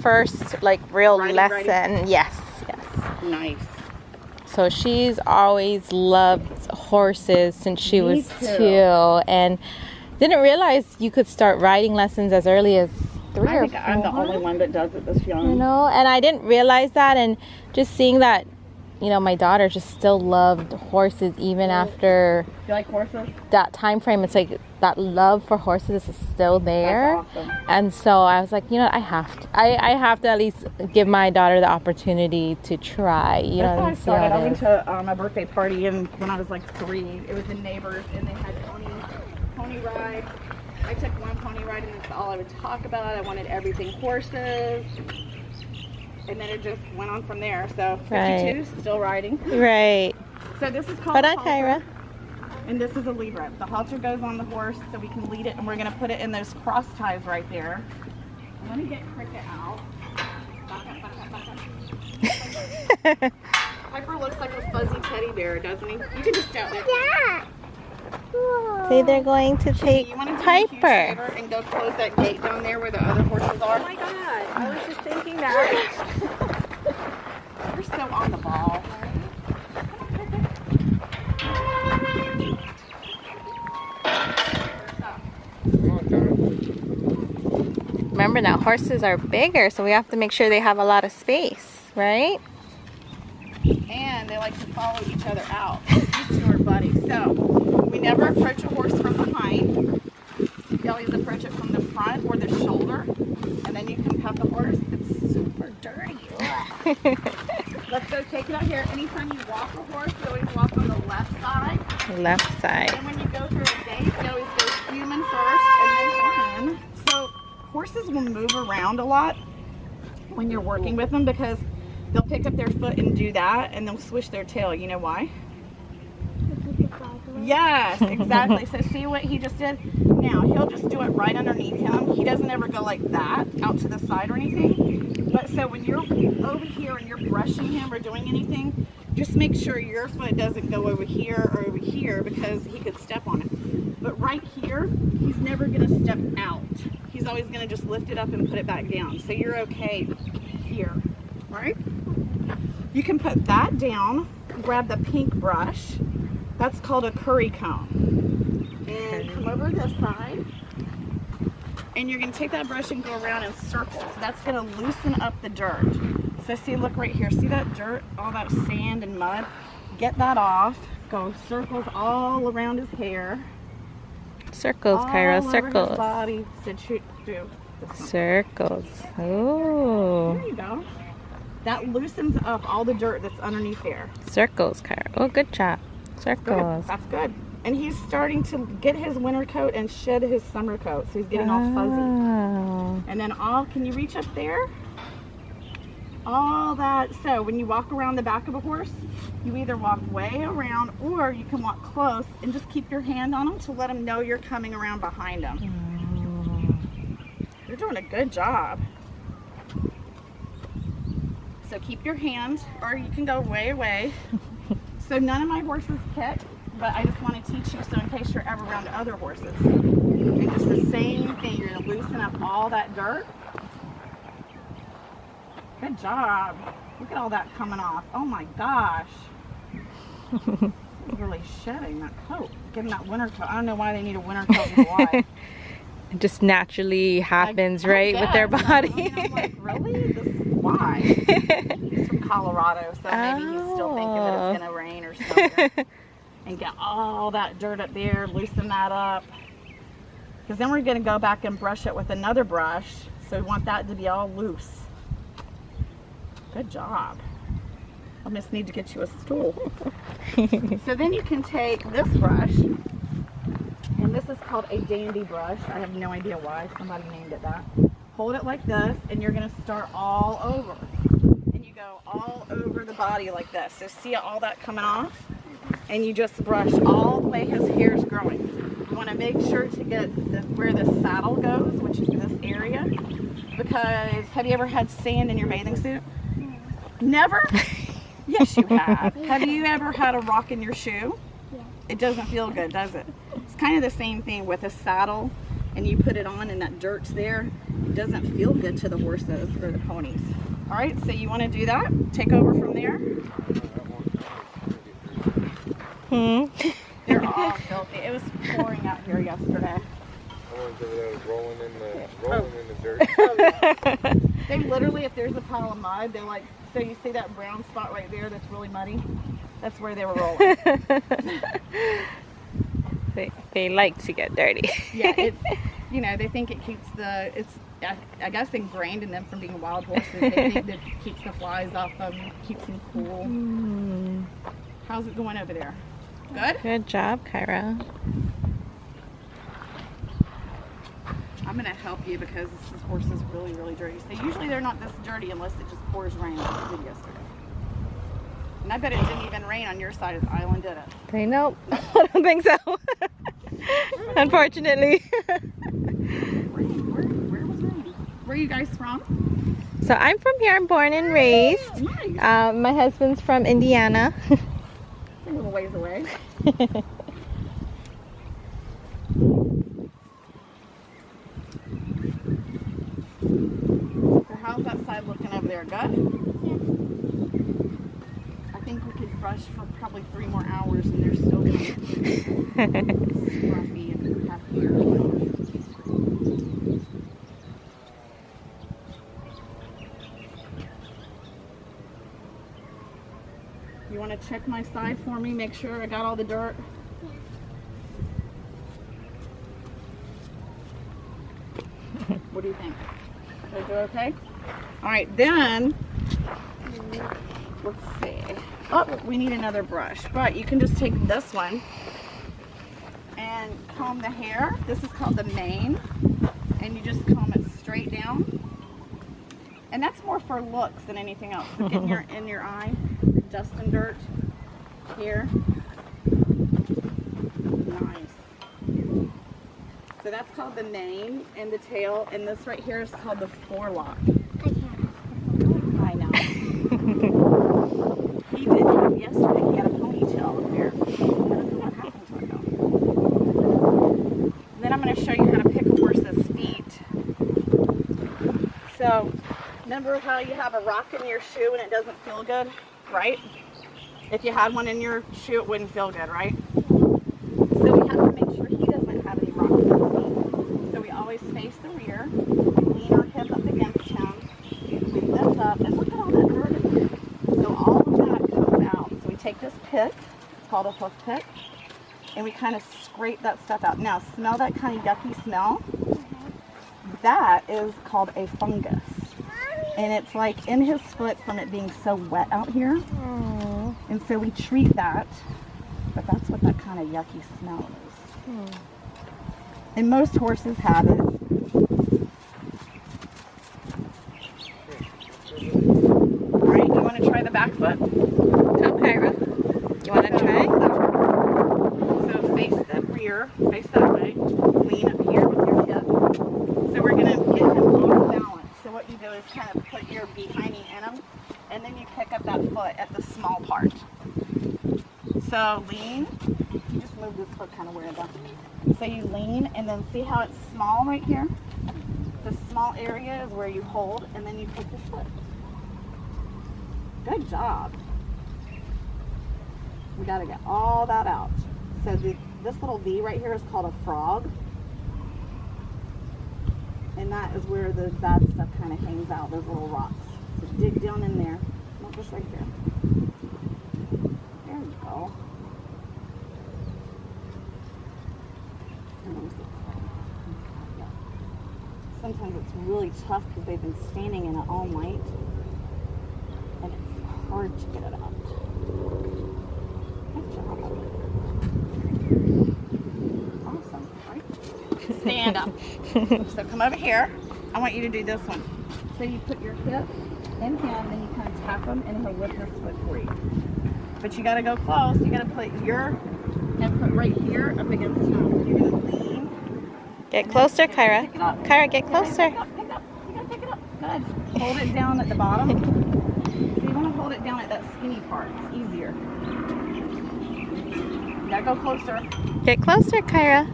first like real lesson. Riding. Yes, yes. Nice. So she's always loved horses since she was too. 2, and didn't realize you could start riding lessons as early as 3 I or think 4. I'm the only one that does it this young. You know, and I didn't realize that, and just seeing that, you know, my daughter just still loved horses even after You like horses? that time frame. It's like that love for horses is still there. That's awesome. And so I was like, you know, I have to at least give my daughter the opportunity to try, you know, That's how I and see how started. I it went is. to a birthday party when I was like 3. It was in Neighbors, and they had pony ride. I took one pony ride, and that's all I would talk about. I wanted everything horses. And then it just went on from there. So 52, Right. still riding. Right. So this is called But a on halter, Kyra. and this is a lead rope. The halter goes on the horse so we can lead it, and we're going to put it in those cross ties right there. Let me get Cricket out. Back up, back up, back up. Piper looks like a fuzzy teddy bear, doesn't he? You can just stay out there. Yeah. Say they're going to take You want to do me a huge Piper. favor and go close that gate down there where the other horses are? Oh my god, I was just thinking that. You're so on the ball. Remember now, horses are bigger, so we have to make sure they have a lot of space, right? And they like to follow each other out. These 2 are buddies. So we never approach a horse from behind. You always approach it from the front or the shoulder, and then you can pet the horse. It's super dirty. Let's go take it out here. Anytime you walk a horse, you always walk on the left side. Left side. And when you go through a gate, you always go human first and then in. So horses will move around a lot when you're working with them because they'll pick up their foot and do that, and they'll swish their tail. You know why? Yes, exactly. So see what he just did? Now, he'll just do it right underneath him. He doesn't ever go like that out to the side or anything. But so when you're over here and you're brushing him or doing anything, just make sure your foot doesn't go over here or over here because he could step on it. But right here, he's never going to step out. He's always going to just lift it up and put it back down. So you're okay here, right? You can put that down, grab the pink brush. That's called a curry comb. And come over this side. And you're going to take that brush and go around in circles. That's going to loosen up the dirt. So see, look right here. See that dirt, all that sand and mud? Get that off. Go circles all around his hair. Circles, all Kyra, over circles. his body. So shoot through. Circles. Oh. There you go. That loosens up all the dirt that's underneath there. Circles, Kyra. Oh, good job. Circles. Good. That's good. And he's starting to get his winter coat and shed his summer coat. So he's getting all fuzzy. Oh. And then can you reach up there? All that. So when you walk around the back of a horse, you either walk way around or you can walk close and just keep your hand on him to let him know you're coming around behind him. You're doing a good job. So keep your hand, or you can go way away. So none of my horses kick, but I just want to teach you so in case you're ever around other horses. And just the same thing, you're going to loosen up all that dirt. Good job. Look at all that coming off. Oh my gosh. Really shedding that coat. Give them that winter coat. I don't know why they need a winter coat in Hawaii. It just naturally happens, right, with their body. I'm like, really? Why? He's from Colorado, so maybe he's still thinking that it's going to rain or something. And get all that dirt up there, loosen that up. Because then we're going to go back and brush it with another brush. So we want that to be all loose. Good job. I just need to get you a stool. So then you can take this brush, and this is called a dandy brush. I have no idea why somebody named it that. Hold it like this, and you're going to start all over. And you go all over the body like this. So see all that coming off? And you just brush all the way his hair is growing. You want to make sure to get where the saddle goes, which is this area. Because have you ever had sand in your bathing suit? Never? Yes, you have. Have you ever had a rock in your shoe? Yeah. It doesn't feel good, does it? It's kind of the same thing with a saddle and you put it on and that dirt's there, it doesn't feel good to the horses or the ponies. All right, so you want to do that? Take over from there. They're all filthy. It was pouring out here yesterday. Rolling in the dirt. They literally, if there's a pile of mud, they're like, so you see that brown spot right there that's really muddy? That's where they were rolling. They like to get dirty. Yeah, it's, you know, they think it keeps it's I guess ingrained in them from being wild horses. They think that it keeps the flies off them, keeps them cool. How's it going over there? Good? Good job, Kyra. I'm going to help you because this horse is really, really dirty. So usually they're not this dirty unless it just pours rain like it did yesterday. And I bet it didn't even rain on your side of the island, did it? I know. I don't think so. Unfortunately. Where was rain? Where are you guys from? So I'm from here. I'm born and raised. Nice. My husband's from Indiana. A little ways away. So how's that side looking over there? Good? I think we could brush for probably 3 more hours and they're still going to be scruffy and have hair. You want to check my side for me? Make sure I got all the dirt? What do you think? Did I do okay? All right, then, let's see. Oh, we need another brush, but you can just take this one and comb the hair. This is called the mane, and you just comb it straight down. And that's more for looks than anything else. So get in your eye, dust and dirt here. Nice. So that's called the mane and the tail, and this right here is called the forelock. I know. He did have yesterday. He had a ponytail up here. I don't know what happened to it though. Then I'm going to show you how to pick a horse's feet. So, remember how you have a rock in your shoe and it doesn't feel good, right? If you had one in your shoe, it wouldn't feel good, right? So we have to make sure he doesn't have any rocks in his feet. So we always face the rear, lean our hip up against him, we lift up, and look at all that dirt in there. So all of that comes out. So we take this pick, it's called a hoof pick, and we kind of scrape that stuff out. Now, smell that kind of yucky smell? That is called a fungus. And it's like in his foot from it being so wet out here. Aww. And so we treat that, but that's what that kind of yucky smell is. And most horses have it. Alright, you want to try the back foot? Come, Kyra. You want to try? So face the rear, face that way. Lean up here with your hip. So we're going to get him off balance. So what you do is kind of put your behind in him, and then you pick up that foot at the small part. So lean. You just move this foot kind of where the. So you lean, and then see how it's small right here? The small area is where you hold, and then you pick the foot. Good job. We got to get all that out. So this little V right here is called a frog. And that is where the bad stuff kind of hangs out, those little rocks. So dig down in there. Not just right there. There you go. Sometimes it's really tough because they've been standing in it all night. And it's hard to get it out. Good job. Awesome, right? Stand up. So come over here. I want you to do this one. So you put your hip in him, then you kind of tap him, and he'll lift his foot for you. But you got to go close. You got to put your input right here up against him. You're going to lean. Get closer, Kyra. Kyra, get closer. Pick up. You got to pick it up. Good. Hold it down at the bottom. So you want to hold it down at that skinny part. It's easier. You got to go closer. Get closer, Kyra.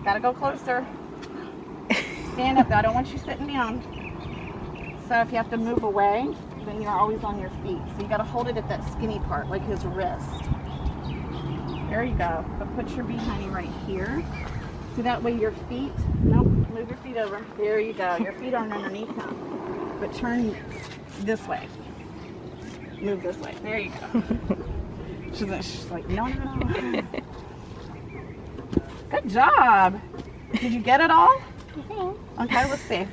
Got to go closer. stand up though. I don't want you sitting down. So if you have to move away, then you're always on your feet. So you got to hold it at that skinny part, like his wrist. There you go. But put your behind right here. So that way your feet, nope, move your feet over. There you go. Your feet aren't underneath him. But turn this way. Move this way. There you go. She's like, no. Good job. Did you get it all? Okay, let's see.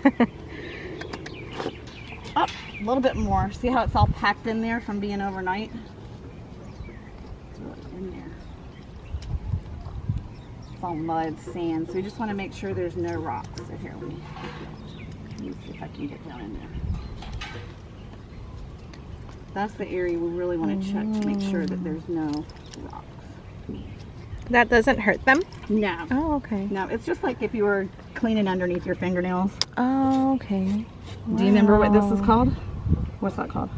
Up a little bit more. See how it's all packed in there from being overnight? It's in there. It's all mud, sand. So we just want to make sure there's no rocks. So here, let me see if I can get down in there. That's the area we really want to check to make sure that there's no rocks. That doesn't hurt them? No. Oh, okay. No, it's just like if you were cleaning underneath your fingernails. Oh, okay. Wow. Do you remember what this is called? What's that called?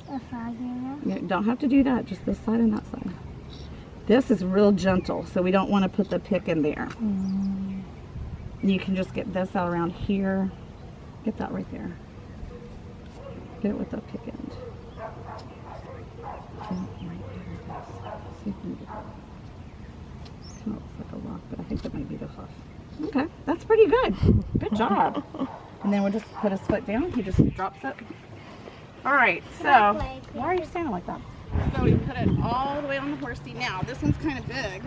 A frog area. You don't have to do that, just this side and that side. This is real gentle, so we don't want to put the pick in there. You can just get this out around here. Get that right there. Get it with the pick end. See if we can get that. Kind of looks like a rock, but I think that might be the hoof. Okay, that's pretty good. Good job. And then we'll just put his foot down. He just drops it. All right, so why are you standing like that? So we put it all the way on the horsey. Now, this one's kind of big,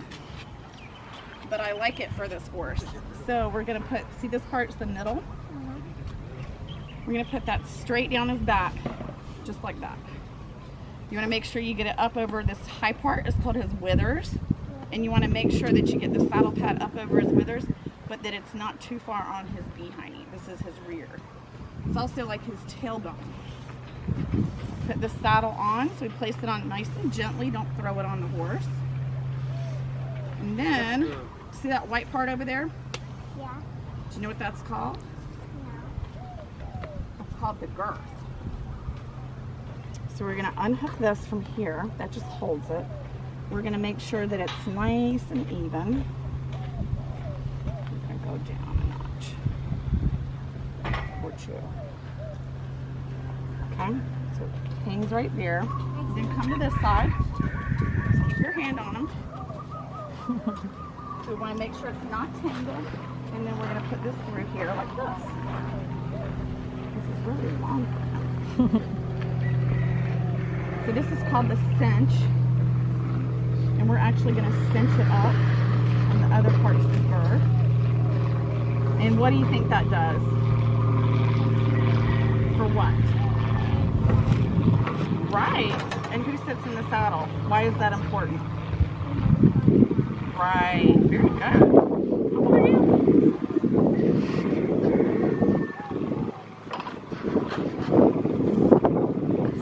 but I like it for this horse. So we're gonna put, see this part's the middle? We're gonna put that straight down his back, just like that. You wanna make sure you get it up over this high part. It's called his withers. And you wanna make sure that you get the saddle pad up over his withers, but that it's not too far on his behindy. This is his rear. It's also like his tailbone. Put the saddle on, so we place it on nice and gently. Don't throw it on the horse. And then, see that white part over there? Yeah. Do you know what that's called? No. It's called the girth. So we're gonna unhook this from here. That just holds it. We're gonna make sure that it's nice and even. We're gonna go down a notch or two. Okay, so it hangs right there. Then come to this side. Keep your hand on them. So we want to make sure it's not tangled. And then we're going to put this through here like this. This is really long for him. So this is called the cinch. And we're actually going to cinch it up on the other parts of the girth. And what do you think that does? For what? Right. And who sits in the saddle? Why is that important? Right. Very good. How old are you?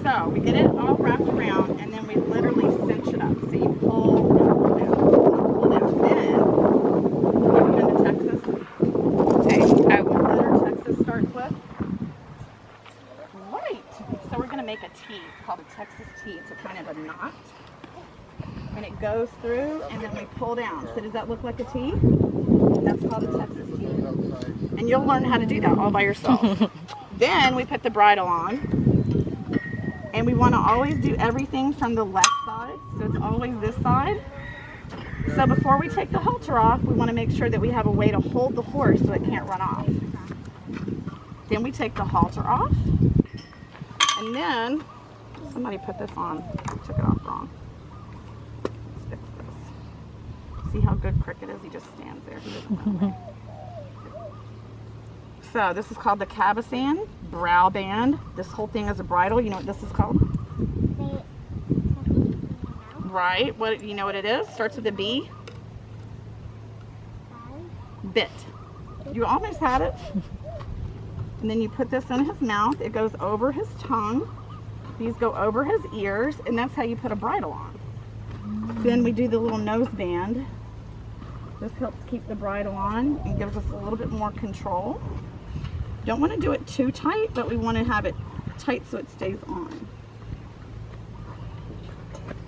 So we get it all wrapped around and then we literally cinch it up. So you pull and pull down. Then, have you been to Texas? Okay. What letter Texas starts with? So we're going to make a T. It's called a Texas T. It's a kind of a knot. And it goes through and then we pull down. So does that look like a T? That's called a Texas T. And you'll learn how to do that all by yourself. Then we put the bridle on. And we want to always do everything from the left side. So it's always this side. So before we take the halter off, we want to make sure that we have a way to hold the horse so it can't run off. Then we take the halter off. And then, somebody put this on. I took it off wrong. Let's fix this. See how good Cricket is? He just stands there. He doesn't run away. So, this is called the cabosan, brow band. This whole thing is a bridle. You know what this is called? Right. What, you know what it is? Starts with a B. Bit. You almost had it. And then you put this in his mouth. It goes over his tongue. These go over his ears, and that's how you put a bridle on. Then we do the little nose band. This helps keep the bridle on and gives us a little bit more control. Don't want to do it too tight, but we want to have it tight so it stays on.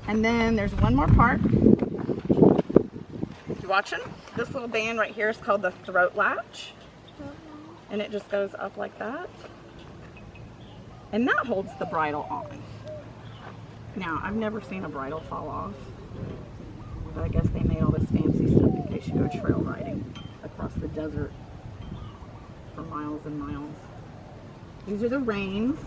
And then there's one more part. You watching? This little band right here is called the throat latch. And it just goes up like that. And that holds the bridle on. Now, I've never seen a bridle fall off. But I guess they made all this fancy stuff in case you go trail riding across the desert for miles and miles. These are the reins.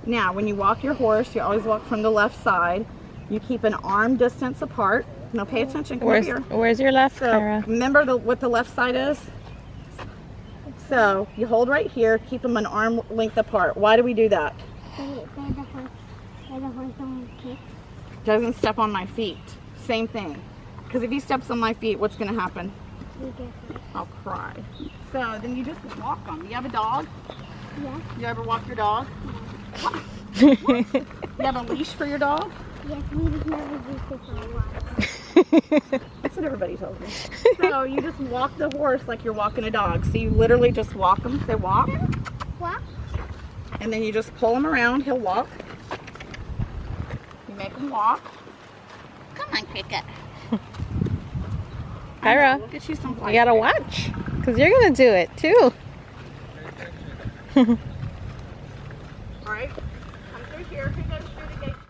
Now, when you walk your horse, you always walk from the left side. You keep an arm distance apart. Now, pay attention. Come over here. Where's your left, So, Kyra? remember what the left side is? So, you hold right here. Keep them an arm length apart. Why do we do that? Doesn't step on my feet. Same thing. Because if he steps on my feet, what's going to happen? I'll cry. So, then you just walk them. You have a dog? Yeah. You ever walk your dog? You have a leash for your dog? Yes, we just never used it for a while. That's what everybody tells me. So you just walk the horse like you're walking a dog. So you literally just walk him. Say walk. Walk. And then you just pull him around. He'll walk. You make him walk. Come on, Cricket. Kyra, We'll get you some you gotta watch, because you're gonna do it too. All right. Come through here.